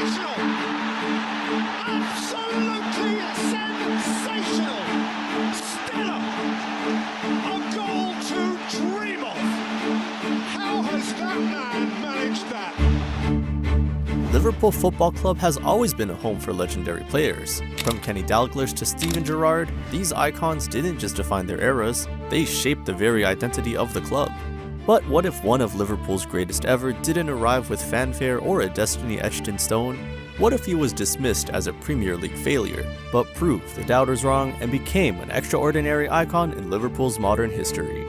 sensational! Absolutely sensational! Stellar! A goal to dream of! How has that man managed that? Liverpool Football Club has always been a home for legendary players. From Kenny Dalglish to Steven Gerrard, these icons didn't just define their eras, they shaped the very identity of the club. But what if one of Liverpool's greatest ever didn't arrive with fanfare or a destiny etched in stone? What if he was dismissed as a Premier League failure, but proved the doubters wrong and became an extraordinary icon in Liverpool's modern history?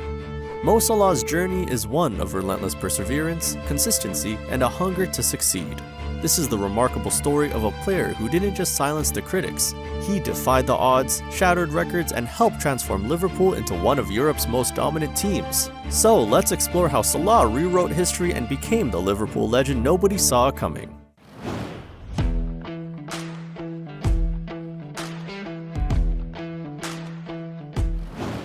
Mo Salah's journey is one of relentless perseverance, consistency, and a hunger to succeed. This is the remarkable story of a player who didn't just silence the critics, he defied the odds, shattered records, and helped transform Liverpool into one of Europe's most dominant teams. So let's explore how Salah rewrote history and became the Liverpool legend nobody saw coming.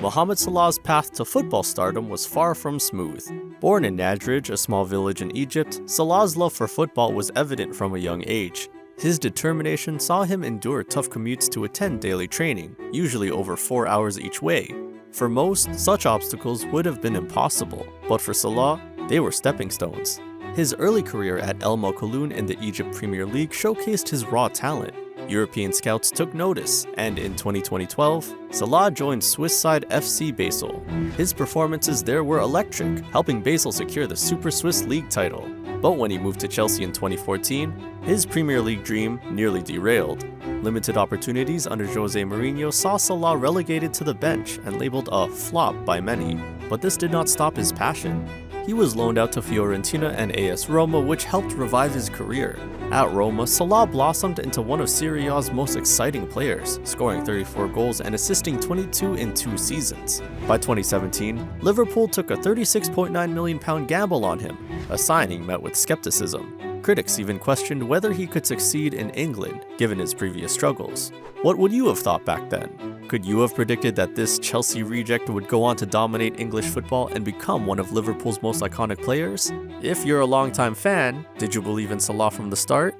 Mohamed Salah's path to football stardom was far from smooth. Born in Nagrig, a small village in Egypt, Salah's love for football was evident from a young age. His determination saw him endure tough commutes to attend daily training, usually over 4 hours each way. For most, such obstacles would have been impossible, but for Salah, they were stepping stones. His early career at El Mokhaloun in the Egypt Premier League showcased his raw talent. European scouts took notice, and in 2012, Salah joined Swiss side FC Basel. His performances there were electric, helping Basel secure the Super Swiss League title. But when he moved to Chelsea in 2014, his Premier League dream nearly derailed. Limited opportunities under Jose Mourinho saw Salah relegated to the bench and labeled a flop by many. But this did not stop his passion. He was loaned out to Fiorentina and AS Roma, which helped revive his career. At Roma, Salah blossomed into one of Serie A's most exciting players, scoring 34 goals and assisting 22 in 2 seasons. By 2017, Liverpool took a £36.9 million gamble on him, a signing met with skepticism. Critics even questioned whether he could succeed in England, given his previous struggles. What would you have thought back then? Could you have predicted that this Chelsea reject would go on to dominate English football and become one of Liverpool's most iconic players? If you're a longtime fan, did you believe in Salah from the start?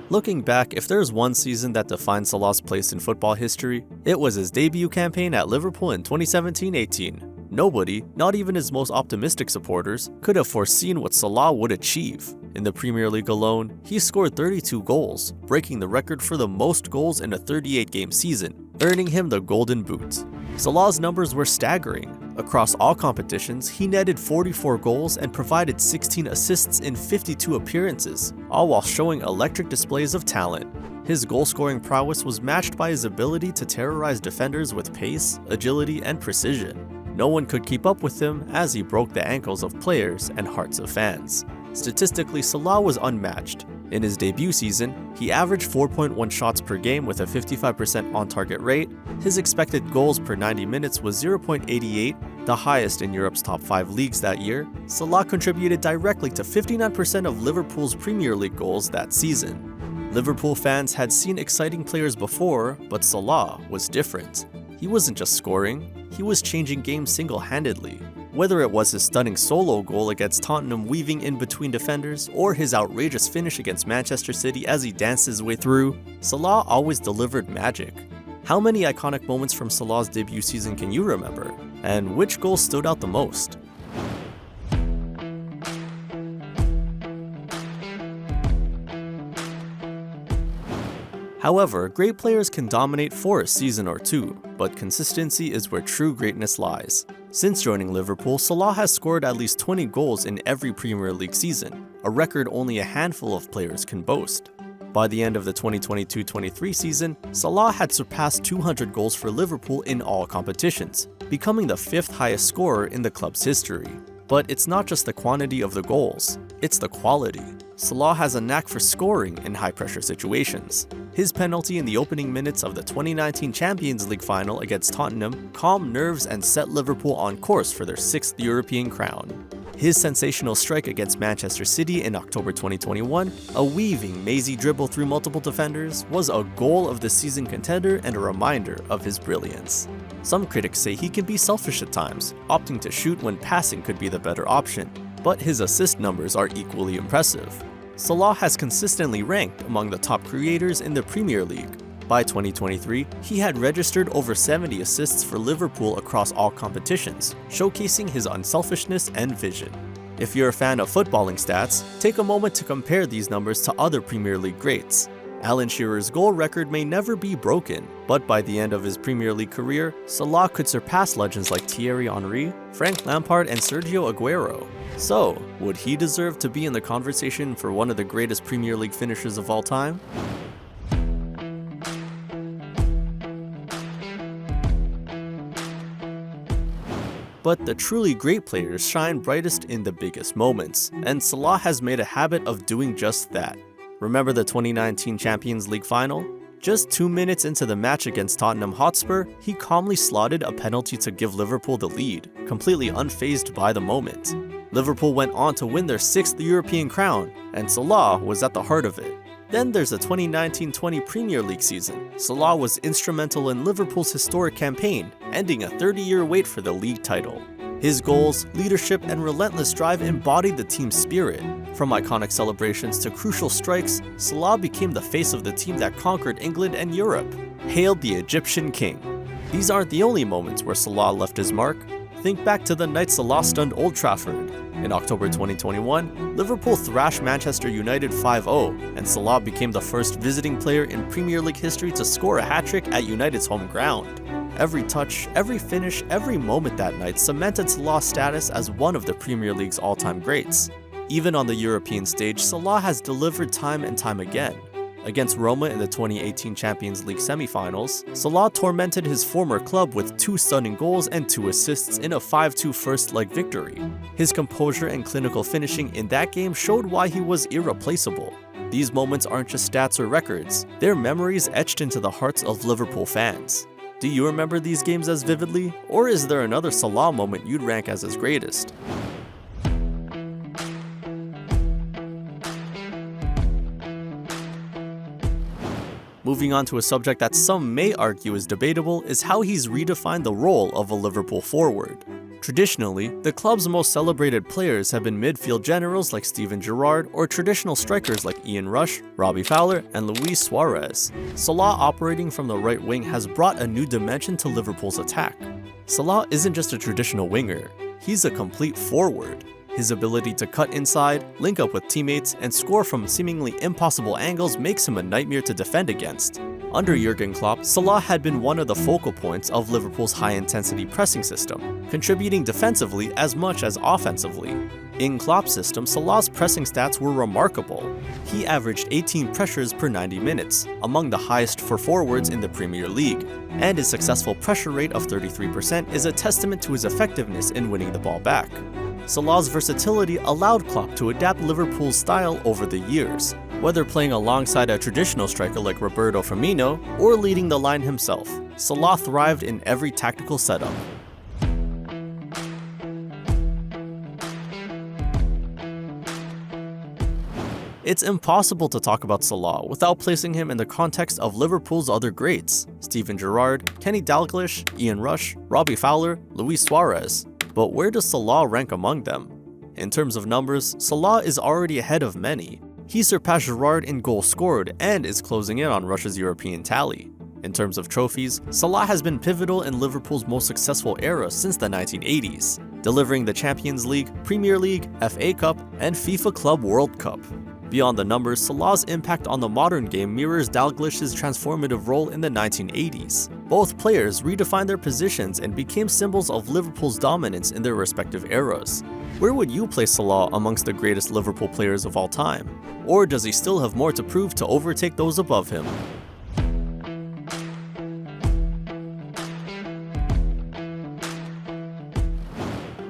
Looking back, if there's one season that defined Salah's place in football history, it was his debut campaign at Liverpool in 2017-18. Nobody, not even his most optimistic supporters, could have foreseen what Salah would achieve. In the Premier League alone, he scored 32 goals, breaking the record for the most goals in a 38-game season, earning him the Golden Boot. Salah's numbers were staggering. Across all competitions, he netted 44 goals and provided 16 assists in 52 appearances, all while showing electric displays of talent. His goal-scoring prowess was matched by his ability to terrorize defenders with pace, agility, and precision. No one could keep up with him as he broke the ankles of players and hearts of fans. Statistically, Salah was unmatched. In his debut season, he averaged 4.1 shots per game with a 55% on-target rate. His expected goals per 90 minutes was 0.88, the highest in Europe's top 5 leagues that year. Salah contributed directly to 59% of Liverpool's Premier League goals that season. Liverpool fans had seen exciting players before, but Salah was different. He wasn't just scoring, he was changing games single-handedly. Whether it was his stunning solo goal against Tottenham weaving in between defenders, or his outrageous finish against Manchester City as he danced his way through, Salah always delivered magic. How many iconic moments from Salah's debut season can you remember? And which goal stood out the most? However, great players can dominate for a season or two, but consistency is where true greatness lies. Since joining Liverpool, Salah has scored at least 20 goals in every Premier League season, a record only a handful of players can boast. By the end of the 2022-23 season, Salah had surpassed 200 goals for Liverpool in all competitions, becoming the 5th highest scorer in the club's history. But it's not just the quantity of the goals, it's the quality. Salah has a knack for scoring in high-pressure situations. His penalty in the opening minutes of the 2019 Champions League final against Tottenham calmed nerves and set Liverpool on course for their 6th European crown. His sensational strike against Manchester City in October 2021, a weaving, mazy dribble through multiple defenders, was a goal of the season contender and a reminder of his brilliance. Some critics say he can be selfish at times, opting to shoot when passing could be the better option, but his assist numbers are equally impressive. Salah has consistently ranked among the top creators in the Premier League. By 2023, he had registered over 70 assists for Liverpool across all competitions, showcasing his unselfishness and vision. If you're a fan of footballing stats, take a moment to compare these numbers to other Premier League greats. Alan Shearer's goal record may never be broken, but by the end of his Premier League career, Salah could surpass legends like Thierry Henry, Frank Lampard, and Sergio Aguero. So, would he deserve to be in the conversation for one of the greatest Premier League finishers of all time? But the truly great players shine brightest in the biggest moments, and Salah has made a habit of doing just that. Remember the 2019 Champions League final? Just 2 minutes into the match against Tottenham Hotspur, he calmly slotted a penalty to give Liverpool the lead, completely unfazed by the moment. Liverpool went on to win their 6th European crown, and Salah was at the heart of it. Then there's the 2019-20 Premier League season. Salah was instrumental in Liverpool's historic campaign, ending a 30-year wait for the league title. His goals, leadership, and relentless drive embodied the team's spirit. From iconic celebrations to crucial strikes, Salah became the face of the team that conquered England and Europe. Hail the Egyptian King. These aren't the only moments where Salah left his mark. Think back to the night Salah stunned Old Trafford. In October 2021, Liverpool thrashed Manchester United 5-0, and Salah became the first visiting player in Premier League history to score a hat-trick at United's home ground. Every touch, every finish, every moment that night cemented Salah's status as one of the Premier League's all-time greats. Even on the European stage, Salah has delivered time and time again. Against Roma in the 2018 Champions League semi-finals, Salah tormented his former club with 2 stunning goals and 2 assists in a 5-2 first-leg victory. His composure and clinical finishing in that game showed why he was irreplaceable. These moments aren't just stats or records, they're memories etched into the hearts of Liverpool fans. Do you remember these games as vividly, or is there another Salah moment you'd rank as his greatest? Moving on to a subject that some may argue is debatable is how he's redefined the role of a Liverpool forward. Traditionally, the club's most celebrated players have been midfield generals like Steven Gerrard or traditional strikers like Ian Rush, Robbie Fowler, and Luis Suarez. Salah operating from the right wing has brought a new dimension to Liverpool's attack. Salah isn't just a traditional winger, he's a complete forward. His ability to cut inside, link up with teammates, and score from seemingly impossible angles makes him a nightmare to defend against. Under Jurgen Klopp, Salah had been one of the focal points of Liverpool's high-intensity pressing system, contributing defensively as much as offensively. In Klopp's system, Salah's pressing stats were remarkable. He averaged 18 pressures per 90 minutes, among the highest for forwards in the Premier League, and his successful pressure rate of 33% is a testament to his effectiveness in winning the ball back. Salah's versatility allowed Klopp to adapt Liverpool's style over the years, whether playing alongside a traditional striker like Roberto Firmino or leading the line himself. Salah thrived in every tactical setup. It's impossible to talk about Salah without placing him in the context of Liverpool's other greats: Steven Gerrard, Kenny Dalglish, Ian Rush, Robbie Fowler, Luis Suarez. But where does Salah rank among them? In terms of numbers, Salah is already ahead of many. He surpassed Gerrard in goals scored and is closing in on Rush's European tally. In terms of trophies, Salah has been pivotal in Liverpool's most successful era since the 1980s, delivering the Champions League, Premier League, FA Cup, and FIFA Club World Cup. Beyond the numbers, Salah's impact on the modern game mirrors Dalglish's transformative role in the 1980s. Both players redefined their positions and became symbols of Liverpool's dominance in their respective eras. Where would you place Salah amongst the greatest Liverpool players of all time? Or does he still have more to prove to overtake those above him?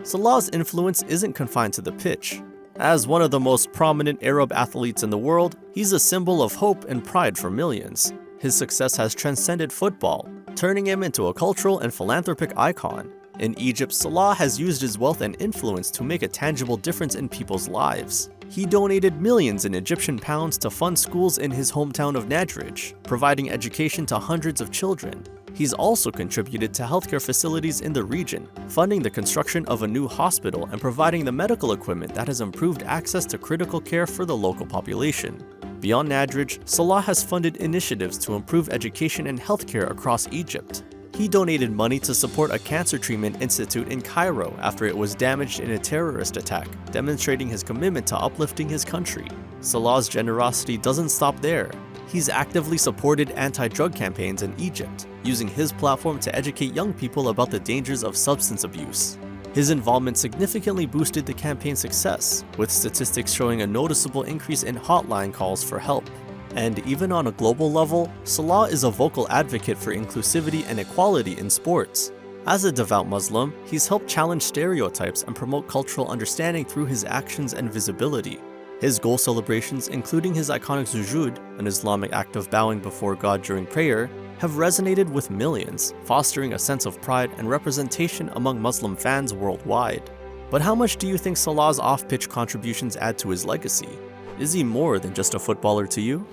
Salah's influence isn't confined to the pitch. As one of the most prominent Arab athletes in the world, he's a symbol of hope and pride for millions. His success has transcended football, turning him into a cultural and philanthropic icon. In Egypt, Salah has used his wealth and influence to make a tangible difference in people's lives. He donated millions in Egyptian pounds to fund schools in his hometown of Nagrig, providing education to hundreds of children. He's also contributed to healthcare facilities in the region, funding the construction of a new hospital and providing the medical equipment that has improved access to critical care for the local population. Beyond Nagrig, Salah has funded initiatives to improve education and healthcare across Egypt. He donated money to support a cancer treatment institute in Cairo after it was damaged in a terrorist attack, demonstrating his commitment to uplifting his country. Salah's generosity doesn't stop there. He's actively supported anti-drug campaigns in Egypt, using his platform to educate young people about the dangers of substance abuse. His involvement significantly boosted the campaign's success, with statistics showing a noticeable increase in hotline calls for help. And even on a global level, Salah is a vocal advocate for inclusivity and equality in sports. As a devout Muslim, he's helped challenge stereotypes and promote cultural understanding through his actions and visibility. His goal celebrations, including his iconic sujood, an Islamic act of bowing before God during prayer, have resonated with millions, fostering a sense of pride and representation among Muslim fans worldwide. But how much do you think Salah's off-pitch contributions add to his legacy? Is he more than just a footballer to you?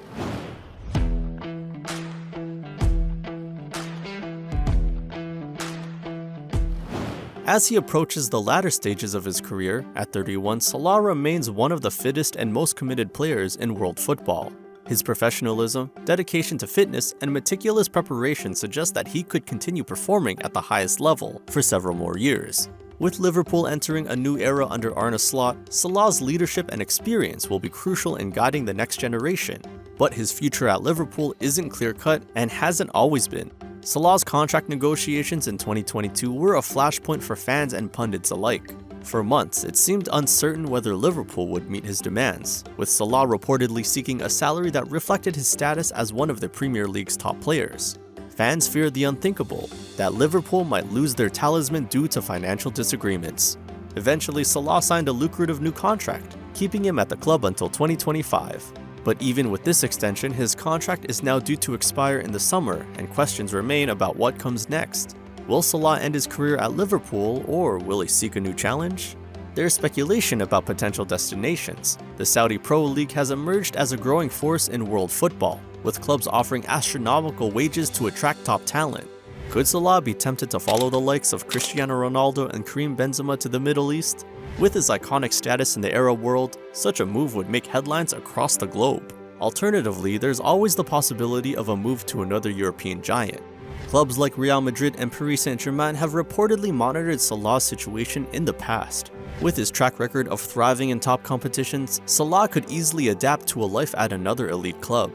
As he approaches the latter stages of his career, at 31, Salah remains one of the fittest and most committed players in world football. His professionalism, dedication to fitness, and meticulous preparation suggest that he could continue performing at the highest level for several more years. With Liverpool entering a new era under Arne Slot, Salah's leadership and experience will be crucial in guiding the next generation. But his future at Liverpool isn't clear-cut and hasn't always been. Salah's contract negotiations in 2022 were a flashpoint for fans and pundits alike. For months, it seemed uncertain whether Liverpool would meet his demands, with Salah reportedly seeking a salary that reflected his status as one of the Premier League's top players. Fans feared the unthinkable, that Liverpool might lose their talisman due to financial disagreements. Eventually, Salah signed a lucrative new contract, keeping him at the club until 2025. But even with this extension, his contract is now due to expire in the summer, and questions remain about what comes next. Will Salah end his career at Liverpool, or will he seek a new challenge? There's speculation about potential destinations. The Saudi Pro League has emerged as a growing force in world football, with clubs offering astronomical wages to attract top talent. Could Salah be tempted to follow the likes of Cristiano Ronaldo and Karim Benzema to the Middle East? With his iconic status in the Arab world, such a move would make headlines across the globe. Alternatively, there's always the possibility of a move to another European giant. Clubs like Real Madrid and Paris Saint-Germain have reportedly monitored Salah's situation in the past. With his track record of thriving in top competitions, Salah could easily adapt to a life at another elite club.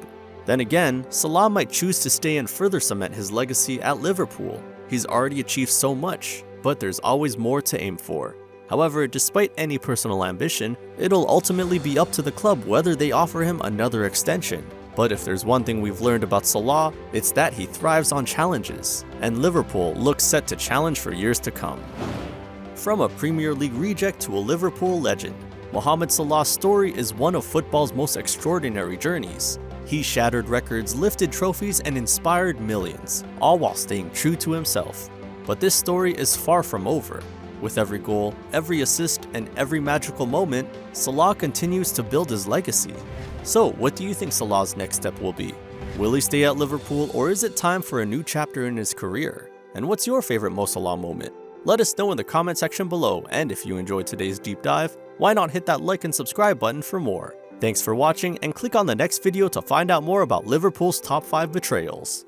Then again, Salah might choose to stay and further cement his legacy at Liverpool. He's already achieved so much, but there's always more to aim for. However, despite any personal ambition, it'll ultimately be up to the club whether they offer him another extension. But if there's one thing we've learned about Salah, it's that he thrives on challenges, and Liverpool looks set to challenge for years to come. From a Premier League reject to a Liverpool legend, Mohamed Salah's story is one of football's most extraordinary journeys. He shattered records, lifted trophies, and inspired millions, all while staying true to himself. But this story is far from over. With every goal, every assist, and every magical moment, Salah continues to build his legacy. So, what do you think Salah's next step will be? Will he stay at Liverpool, or is it time for a new chapter in his career? And what's your favorite Mo Salah moment? Let us know in the comment section below, and if you enjoyed today's deep dive, why not hit that like and subscribe button for more? Thanks for watching, and click on the next video to find out more about Liverpool's top 5 betrayals.